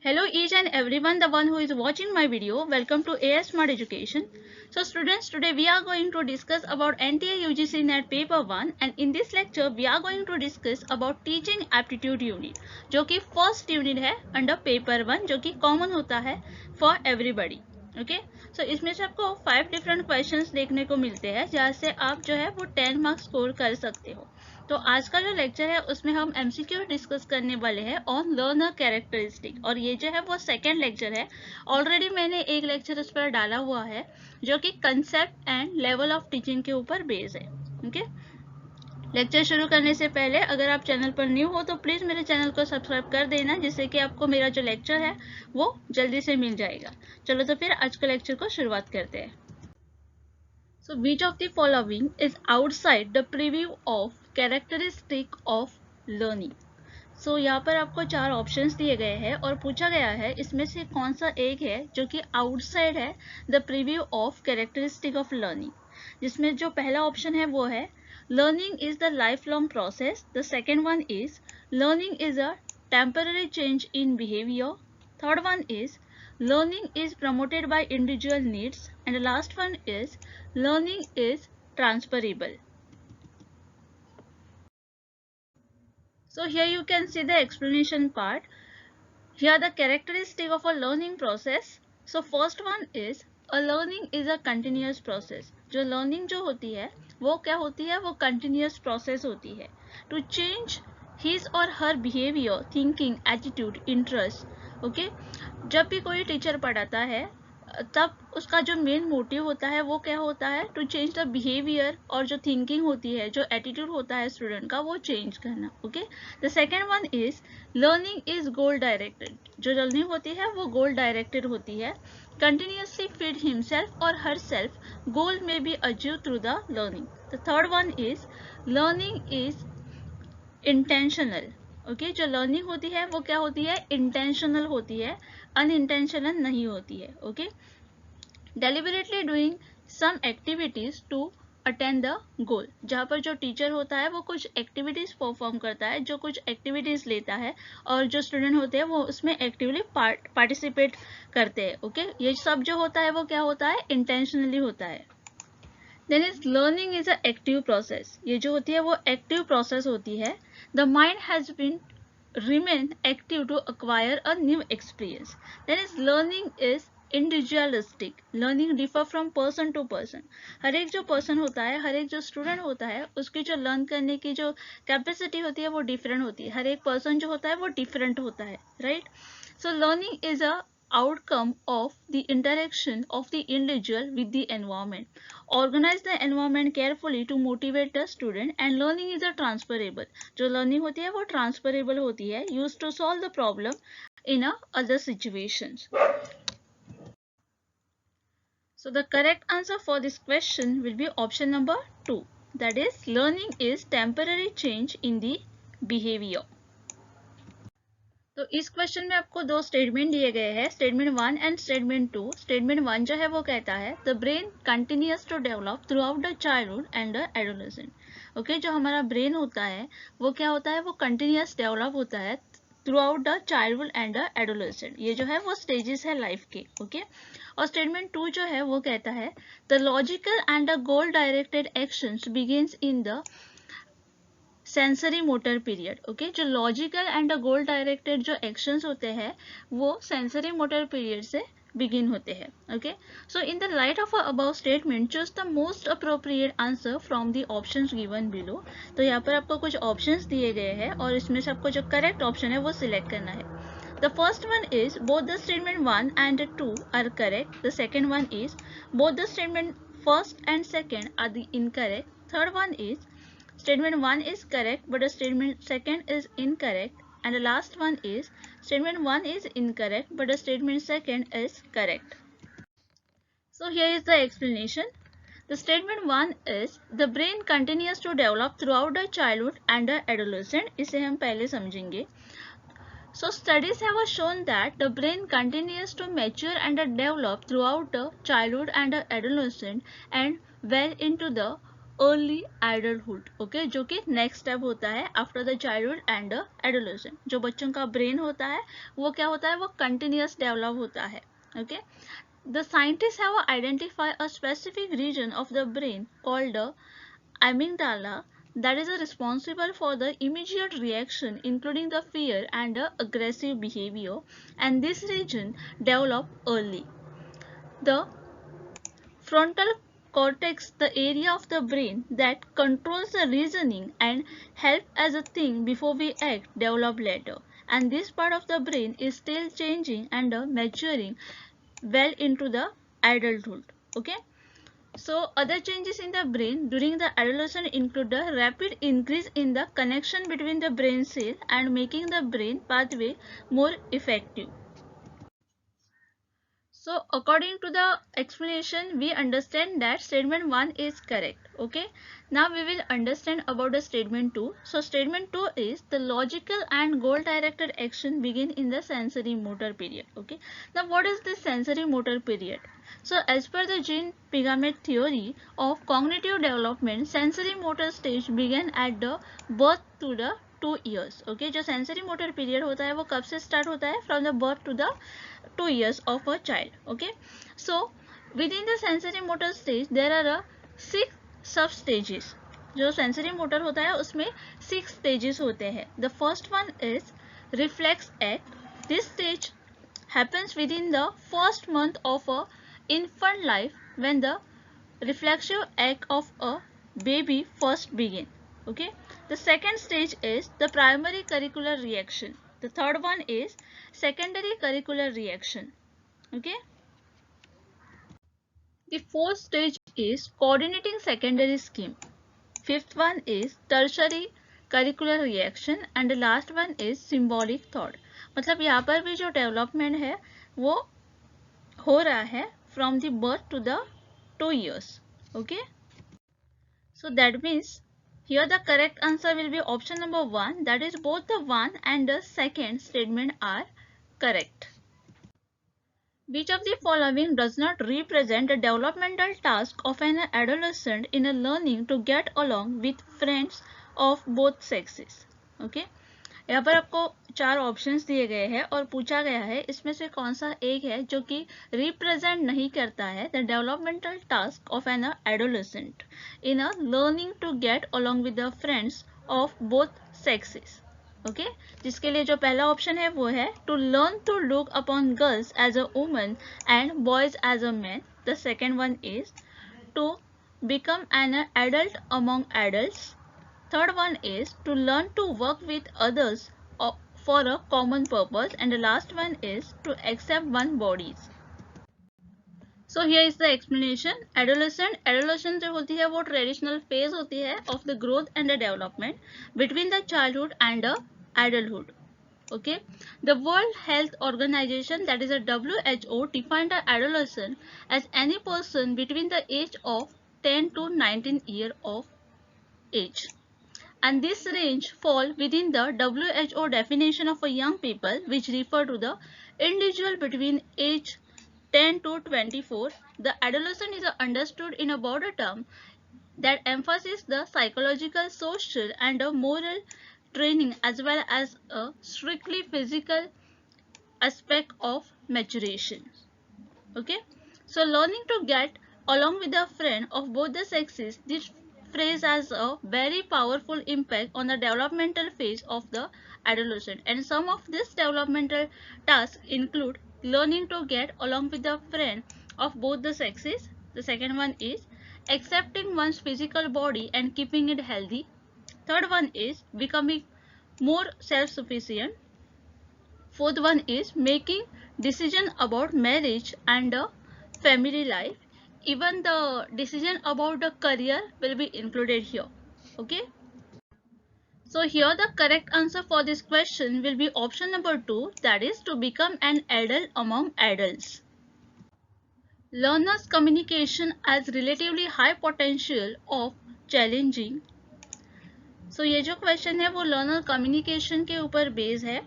Hello each and everyone, the one who is watching my video. Welcome to AS Smart Education. So students, today we are going to discuss about NTA UGC NET paper 1 and in this lecture we are going to discuss about teaching aptitude unit जो कि first unit है under paper 1 जो कि common होता है for everybody. Okay so इसमें से आपको 5 डिफरेंट क्वेश्चंस देखने को मिलते हैं जहाँ से आप जो है वो 10 मार्क्स स्कोर कर सकते हो। तो आज का जो लेक्चर है उसमें हम एमसीक्यू डिस्कस करने वाले हैं ऑन लर्नर कैरेक्टरिस्टिक और ये जो है वो सेकंड लेक्चर है। ऑलरेडी मैंने एक लेक्चर उस पर डाला हुआ है जो कि concept and level of teaching के ऊपर बेस्ड है। ओके लेक्चर शुरू करने से पहले अगर आप चैनल पर न्यू हो तो प्लीज़ मेरे चैनल को सब्सक्राइब कर देना जिससे कि आपको मेरा जो लेक्चर है वो जल्दी से मिल जाएगा। चलो तो फिर आज के लेक्चर को शुरुआत करते हैं। So which of the following is outside the preview of characteristic of learning. So यहाँ पर आपको 4 ऑप्शंस दिए गए हैं और पूछा गया है इसमें से कौन सा एक है जो कि आउटसाइड है the preview of characteristic of learning. जिसमें जो पहला ऑप्शन है वो है learning is the lifelong process. The second one is learning is a temporary change in behavior. Third one is learning is promoted by individual needs. And the last one is learning is transferable. So here you can see the explanation part. Here the characteristic of a learning process. So first one is a learning is a continuous process. जो learning जो होती है वो क्या होती है, वो continuous process होती है टू चेंज हिज और her behaviour, thinking, attitude, interest. Okay जब भी कोई टीचर पढ़ाता है तब उसका जो मेन मोटिव होता है वो क्या होता है, टू चेंज द बिहेवियर और जो थिंकिंग होती है, जो एटीट्यूड होता है स्टूडेंट का वो चेंज करना। Okay the second one is learning is goal directed. जो लर्निंग होती है वो गोल डायरेक्टेड होती है। Continuously feed himself or herself, goal may be achieved through the learning. The third one is learning is intentional. Okay जो learning होती है वो क्या होती है, इंटेंशनल होती है, अनइंटेंशनल नहीं होती है। Okay deliberately doing some activities to attend the goal. जहाँ पर जो टीचर होता है वो कुछ एक्टिविटीज परफॉर्म करता है, जो कुछ एक्टिविटीज लेता है और जो स्टूडेंट होते हैं वो उसमें एक्टिवली पार्टिसिपेट करते हैं। ओके ये सब जो होता है वो क्या होता है, इंटेंशनली होता है। Then is learning is a active process. ये जो होती है वो एक्टिव प्रोसेस होती है। The mind has been remain active to acquire a new experience. Then is learning is individualistic. Learning differ from person to person. हर एक जो पर्सन होता है, हर एक जो स्टूडेंट होता है उसकी जो लर्न करने की जो कैपेसिटी होती है वो डिफरेंट होती है। हर एक पर्सन जो होता है वो डिफरेंट होता है, right. So learning is a outcome of the interaction of the individual with the environment. Organize the environment carefully to motivate the student and learning is a transferable. जो learning होती है वो transferable होती है, used to solve the problem in a other situations. So the correct answer for this question will be option number 2. That is learning is temporary change in the behavior. तो इस question में आपको 2 statement दिए गए हैं, statement 1 and statement 2। Statement 1 जो है वो कहता है the brain continuous to develop throughout the childhood and the adolescent. Okay जो हमारा ब्रेन होता है वो क्या होता है, वो कंटिन्यूअस डेवलप होता है through out the childhood and the adolescent. ये जो है वो स्टेजेस है लाइफ के। ओके और स्टेटमेंट 2 जो है वो कहता है the logical and the goal directed actions begins in the sensory motor period. Okay जो लॉजिकल एंड गोल डायरेक्टेड जो एक्शंस होते हैं वो सेंसरी मोटर पीरियड से बिगिन होते हैं। Okay so in the light of above statement choose the most appropriate answer from the options given below. तो यहाँ पर आपको कुछ ऑप्शंस दिए गए हैं और इसमें से आपको जो करेक्ट ऑप्शन है वो सिलेक्ट करना है। The first one is both the statement 1 and 2 are correct. The second one is both the statement first and second are the incorrect. Third one is statement 1 is correct but the statement second is incorrect. And the last one is statement 1 is incorrect but the statement second is correct. So here is the explanation. The statement 1 is the brain continues to develop throughout the childhood and the adolescent. इसे हम पहले समझेंगे. So studies have shown that the brain continues to mature and develop throughout the childhood and adolescence and well into the early adulthood, okay, जो कि next step होता है after the childhood and adolescent. जो बच्चों का brain होता है वो क्या होता है, वो कंटिन्यूस डेवलप होता है. Okay, the scientist have identify a specific region of the brain called amygdala that is responsible for the immediate reaction including the fear and aggressive behavior, and this region develop early. The frontal cortex, the area of the brain that controls the reasoning and help as a think before we act, develop later, and this part of the brain is still changing and maturing well into the adulthood. Okay, so other changes in the brain during the adolescence include a rapid increase in the connection between the brain cell and making the brain pathway more effective. So according to the explanation, we understand that statement 1 is correct. Okay. Now we will understand about the statement 2. So statement 2 is the logical and goal directed action begin in the sensory motor period. Okay. Now what is the sensory motor period? So as per the Jean Piaget theory of cognitive development, sensory motor stage begin at the birth to the 2 years. Okay. जो sensory motor period होता है वो कब से start होता है? From the birth to the 2 years of a child. Okay, so within the sensory motor stage there are 6 sub stages. जो sensory motor होता है उसमें 6 stages होते हैं. The first one is reflex act. This stage happens within the first month of a infant life when the reflexive act of a baby first begin. Okay, the second stage is the primary curricular reaction. The third one is secondary curricular reaction. Okay, the fourth stage is coordinating secondary scheme. Fifth one is tertiary curricular reaction and the last one is symbolic thought. मतलब यहाँ पर भी जो development है वो हो रहा है from the birth to the 2 years. Okay, so that means here the correct answer will be option number 1, that is both the 1 and the second statement are correct. Which of the following does not represent a developmental task of an adolescent in a learning to get along with friends of both sexes? Okay, यहाँ पर आपको 4 options दिए गए हैं और पूछा गया है इसमें से कौन सा एक है जो कि रिप्रेजेंट नहीं करता है the developmental task of an adolescent in a learning to get along with the friends of both sexes. Okay, जिसके लिए जो पहला ऑप्शन है वो है to learn to look upon girls as a woman and boys as a man. The second one is to become an adult among adults. Third one is to learn to work with others for a common purpose, and the last one is to accept one bodies. So here is the explanation. Adolescent जो होती है वो traditional phase होती है of the growth and the development between the childhood and the adulthood. Okay, the World Health Organization, that is a WHO, defined an adolescent as any person between the age of 10 to 19 years of age. And this range fall within the WHO definition of a young people, which refer to the individual between age 10 to 24. The adolescent is understood in a broader term that emphasizes the psychological, social and a moral training as well as a strictly physical aspect of maturation. Okay, so learning to get along with a friend of both the sexes, this phrase has a very powerful impact on the developmental phase of the adolescent, and some of these developmental tasks include learning to get along with a friend of both the sexes. The second one is accepting one's physical body and keeping it healthy. Third one is becoming more self-sufficient. Fourth one is making decision about marriage and family life. Even the decision about the career will be included here. Okay, so here the correct answer for this question will be option number 2, that is to become an adult among adults. Learners communication has relatively high potential of challenging. So ये जो question है वो learner communication के ऊपर base है.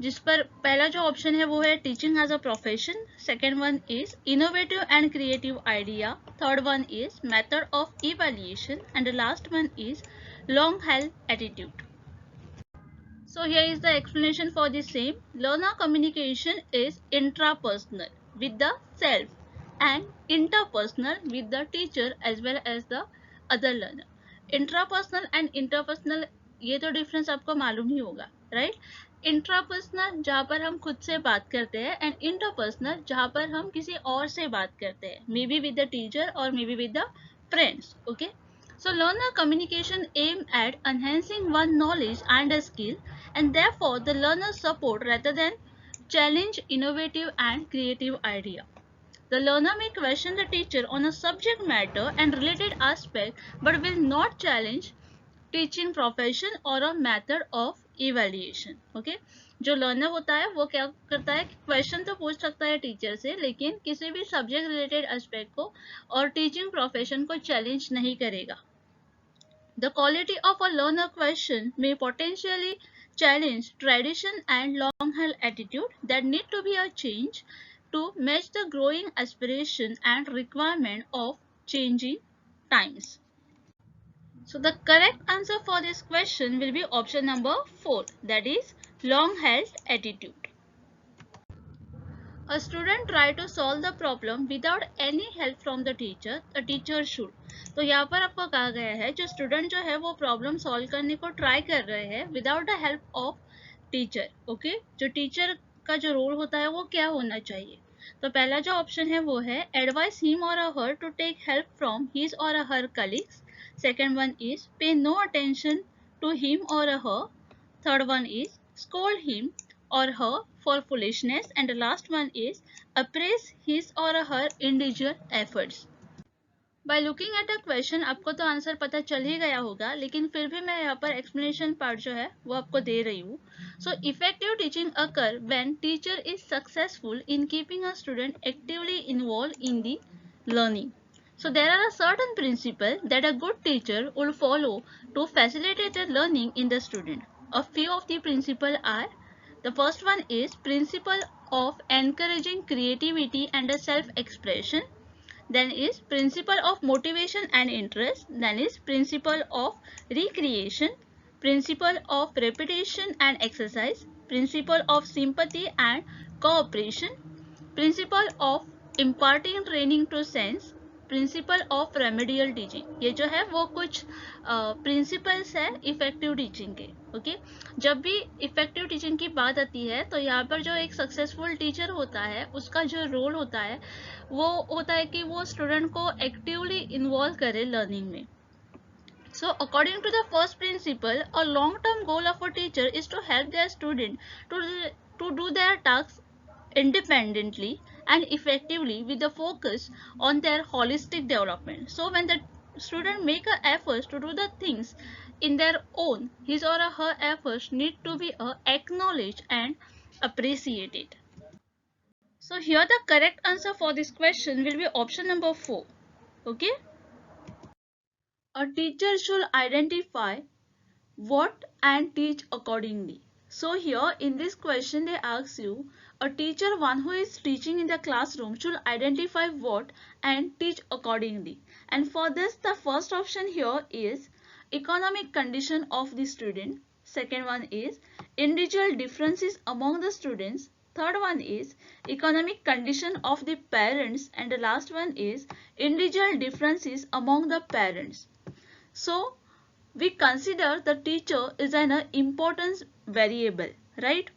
जिस पर पहला जो ऑप्शन है वो है teaching as a profession, second one is innovative and creative idea, third one is method of evaluation and the last one is long health attitude. So here is the explanation for the same. Learner communication is intrapersonal with the self and interpersonal with the teacher as well as the other learner. Intrapersonal and interpersonal ये तो difference आपको मालूम ही होगा, right? Intrapersonal जहाँ पर हम खुद से बात करते हैं एंड इंटरपर्सनल जहाँ पर हम किसी और से बात करते हैं, may be with the teacher और may be with the friends. Okay, so learner communication aim at enhancing one knowledge and a skill, and therefore the learner support rather than challenge innovative and creative idea. The learner may question the teacher on a subject matter and related aspect but will not challenge teaching profession or a method of evaluation. Okay, जो learner होता है वो क्या करता है, question तो पूछ सकता है टीचर से, लेकिन किसी भी सब्जेक्ट रिलेटेड एस्पेक्ट को और टीचिंग प्रोफेशन को चैलेंज नहीं करेगा. The quality of a learner question may potentially challenge tradition and long-held attitude that need to be a change to match the growing aspiration and requirement of changing times. So the correct answer for this question will be option number 4, that is long-held attitude. A student try to solve the problem without any help from the teacher should. तो यहाँ पर आपको कहा गया है जो student जो है वो प्रॉब्लम सॉल्व करने को ट्राई कर रहे हैं without the help of teacher. Okay, जो टीचर का जो रोल होता है वो क्या होना चाहिए. तो पहला जो ऑप्शन है वो है एडवाइस हिम और her to take help from his और her colleagues. Second one is pay no attention to him और her. Third one is scold him or her for foolishness, and the last one is appraise his or her individual efforts. By looking at the question आपको तो answer पता चल ही गया होगा, लेकिन फिर भी मैं यहाँ पर explanation part जो है वो आपको दे रही हूँ. So effective teaching occur when teacher is successful in keeping a student actively involved in the learning. So there are a certain principles that a good teacher will follow to facilitate the learning in the student. A few of the principles are: the first one is principle of encouraging creativity and self-expression. Then is principle of motivation and interest. Then is principle of recreation, principle of repetition and exercise, principle of sympathy and cooperation, principle of imparting training to sense, principle of remedial teaching. ये जो है वो कुछ principles है effective teaching के. Okay, जब भी effective teaching की बात आती है तो यहाँ पर जो एक सक्सेसफुल टीचर होता है उसका जो रोल होता है वो होता है कि वो स्टूडेंट को एक्टिवली इन्वॉल्व करे लर्निंग में. So according to the first principle, a long-term goal of a teacher is to help their student to do their tasks independently and effectively with the focus on their holistic development. So when the student make an effort to do the things in their own, his or her efforts need to be acknowledged and appreciated. So here the correct answer for this question will be option number 4. Okay. A teacher should identify what and teach accordingly. So here in this question they ask you, a teacher, one who is teaching in the classroom, should identify what and teach accordingly. And for this the first option here is economic condition of the student. Second one is individual differences among the students. Third one is economic condition of the parents, and the last one is individual differences among the parents. So we consider the teacher is an importance variable, right?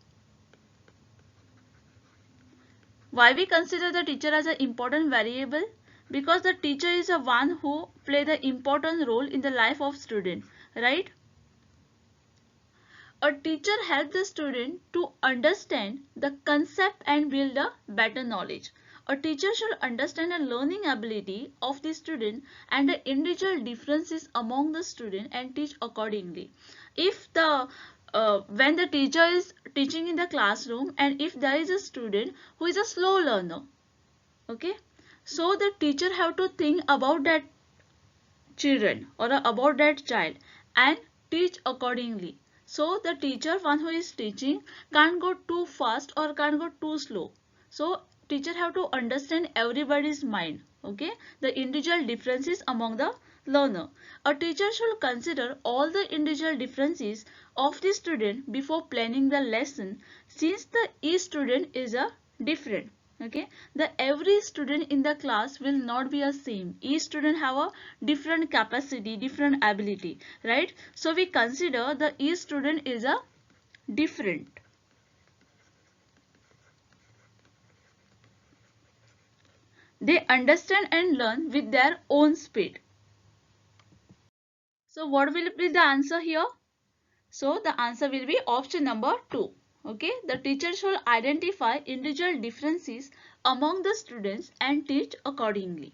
Why we consider the teacher as an important variable? Because the teacher is the one who play the important role in the life of student, right? A teacher helps the student to understand the concept and build a better knowledge. A teacher should understand the learning ability of the student and the individual differences among the student and teach accordingly. If the when the teacher is teaching in the classroom and if there is a student who is a slow learner, okay, so the teacher have to think about that children or about that child and teach accordingly. So the teacher, one who is teaching, can't go too fast or can't go too slow. So teacher have to understand everybody's mind, okay, the individual differences among the learner. A teacher should consider all the individual differences of the student before planning the lesson, since the each student is a different. Okay, the every student in the class will not be the same. Each student have a different capacity, different ability, right? So we consider the each student is a different. They understand and learn with their own speed. So what will be the answer here? So the answer will be option number 2. Okay, the teacher should identify individual differences among the students and teach accordingly.